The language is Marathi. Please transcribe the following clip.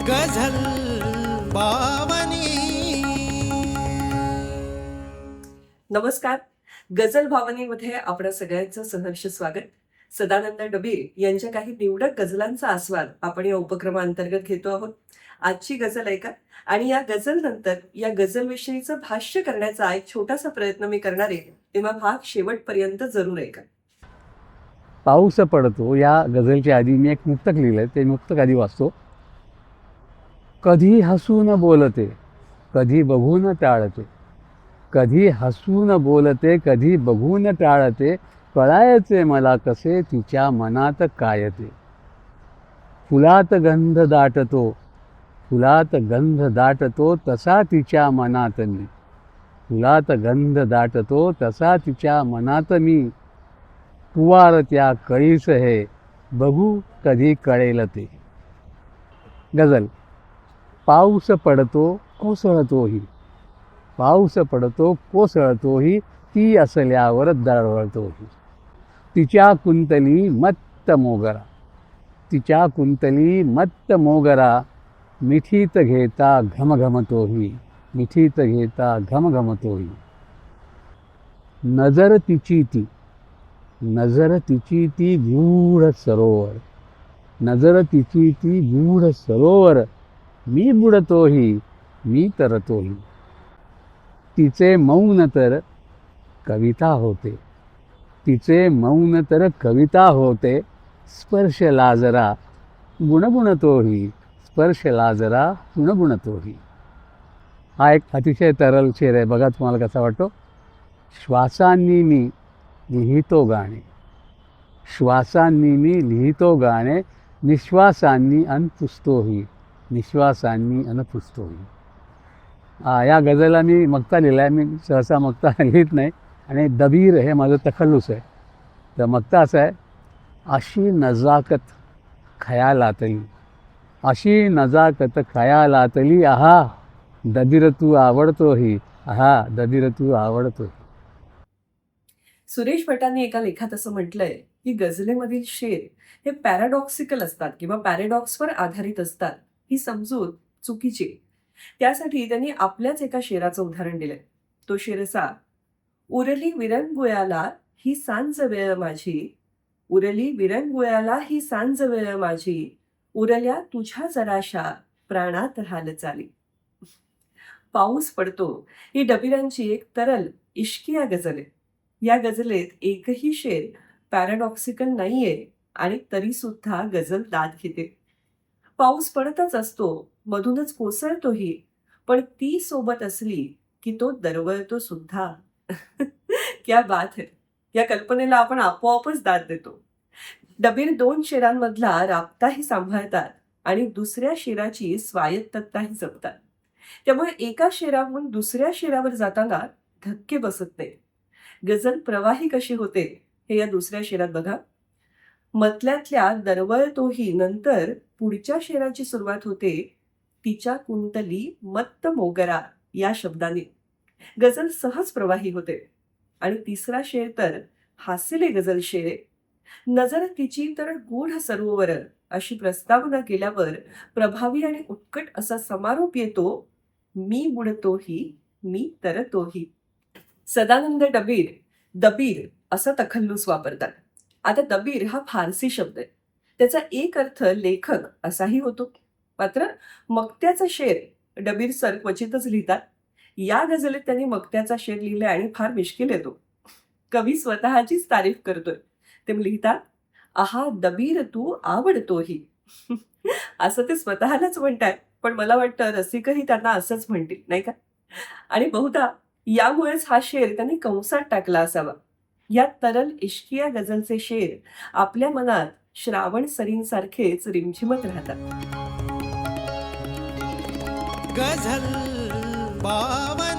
गझल बावनी. नमस्कार. गझल भावनेमध्ये आपल्या सगळ्यांचं सहर्ष स्वागत. सदानंद डबीर यांच्या काही निवडक गझलांचा आस्वाद आपण या उपक्रमाअंतर्गत घेतो आहोत. आजची गझल ऐका आणि या गझल नंतर या गझल विषयीचं भाष्य करण्याचा एक छोटासा प्रयत्न मी करणार आहे, तेव्हा भाग शेवटपर्यंत जरूर ऐका. पाऊस पडतो या गझलच्या आधी मी एक मुक्तक लिहिलं ते मुक्तक आधी वाचतो. कधी हसून बोलते कधी बघून टाळते, कधी हसून बोलते कधी बघून टाळते, कळायचे मला कसे तिच्या मनात काय ते. फुलात गंध दाटतो फुलात गंध दाटतो तसा तिच्या मनात मी, फुलात गंध दाटतो तसा तिच्या मनात मी. पुवार त्या कळीस हे बघू कधी कळेल ते. गझल. पाऊस पडतो कोसळतोही, पाऊस पडतो कोसळतोही, ती असल्यावर दरवळतोही. तिच्या कुंतली मत्त मोगरा, तिच्या कुंतली मत्त मोगरा, मिठीत घेता घमघमतोही, मिठीत घेता घमघमतोही. नजर तिची ती, नजर तिची ती गूढ सरोवर, नजर तिची ती गूढ सरोवर, मी बुडतोही मी तरतोही. तिचे मौन तर कविता होते, तिचे मौन तर कविता होते, स्पर्श लाजरा गुणगुणतोही, स्पर्श लाजरा गुणगुणतोही. हा एक अतिशय तरल शेर आहे, बघा तुम्हाला कसा वाटतो. श्वासांनी मी लिहितो गाणे, श्वासांनी मी लिहितो गाणे, निश्वासांनी अन पुसतोही, निश्वासांनी अन पुसतोही. या गझलला मी मक्ता लिहिला आहे. मी सहसा मक्ता लिहित नाही आणि दबीर हे माझं तखल्लुस आहे. तर मक्ता असा आहे. अशी नजाकत खयालातली, अशी नजाकत खयालातली, आहा दबीर तू आवडतोही, आहा दबीर तू आवडतोही. सुरेश भटांनी एका लेखात असं म्हटलंय की गझलेमधील शेर हे पॅराडॉक्सिकल असतात किंवा पॅराडॉक्सवर आधारित असतात, ही समजूत चुकीची. त्यासाठी त्यांनी आपल्याच एका शेराचं उदाहरण दिलंय. तो शेर असा. उरली विरंगुळ्याला ही सांज वेळ माझी, उरली विरंगुळ्याला ही सांज वेळ माझी, उरल्या तुझ्या जराशा प्राणात हालचाली. पाऊस पडतो ही डबीरांची एक तरल इश्किया गझल आहे. या गझलेत एकही शेर पॅराडॉक्सिकल नाहीये आणि तरी सुद्धा गझल दाद घेते. पाऊस पडतच असतो, मधूनच कोसळतोही, पण ती सोबत असली की तो दरवळतो सुद्धा. क्या बात है. या कल्पनेला आपण आपोआपच दाद देतो. डबीर 2 शेरांमधला राबताही सांभाळतात आणि दुसऱ्या शेराची स्वायत्तताही जपतात. त्यामुळे एका शेराहून दुसऱ्या शेरावर जाताना धक्के बसत नाही. गझल प्रवाही कशी होते हे या दुसऱ्या शेरात बघा. मतल्यातल्या दरवळतोही नंतर पुढच्या शेराची सुरुवात होते तिच्या कुंतली मत्त मोगरा या शब्दाने. गझल सहज प्रवाही होते. आणि तिसरा शेर तर हास्यले गझल शेर आहे. नजर तिची तर गूढ सरोवर अशी प्रस्तावना केल्यावर प्रभावी आणि उत्कट असा समारोप येतो. मी बुडतोही मी तरतोही. सदानंद डबीर दबीर असं तखल्लुस वापरतात. आता दबीर हा फारसी शब्द आहे. त्याचा एक अर्थ लेखक असाही होतो. मात्र मक्त्याचा शेर डबीर सर क्वचितच लिहितात. या गझलेत त्यांनी मक्त्याचा शेर लिहिलाय आणि फार मिश्किल येतो. कवी स्वतःचीच तारीफ करतोय. ते लिहितात, आहा दबीर तू आवडतोही. असं ते स्वतःलाच म्हणतायत, पण मला वाटतं रसिकही त्यांना असंच म्हणतील, नाही का? आणि बहुधा यामुळेच हा शेर त्यांनी कंसात टाकला असावा. या तरल इश्किया गझलचे शेर आपल्या मनात श्रावण सरींसारखेच रिमझिमत राहतात. गझल बावनी.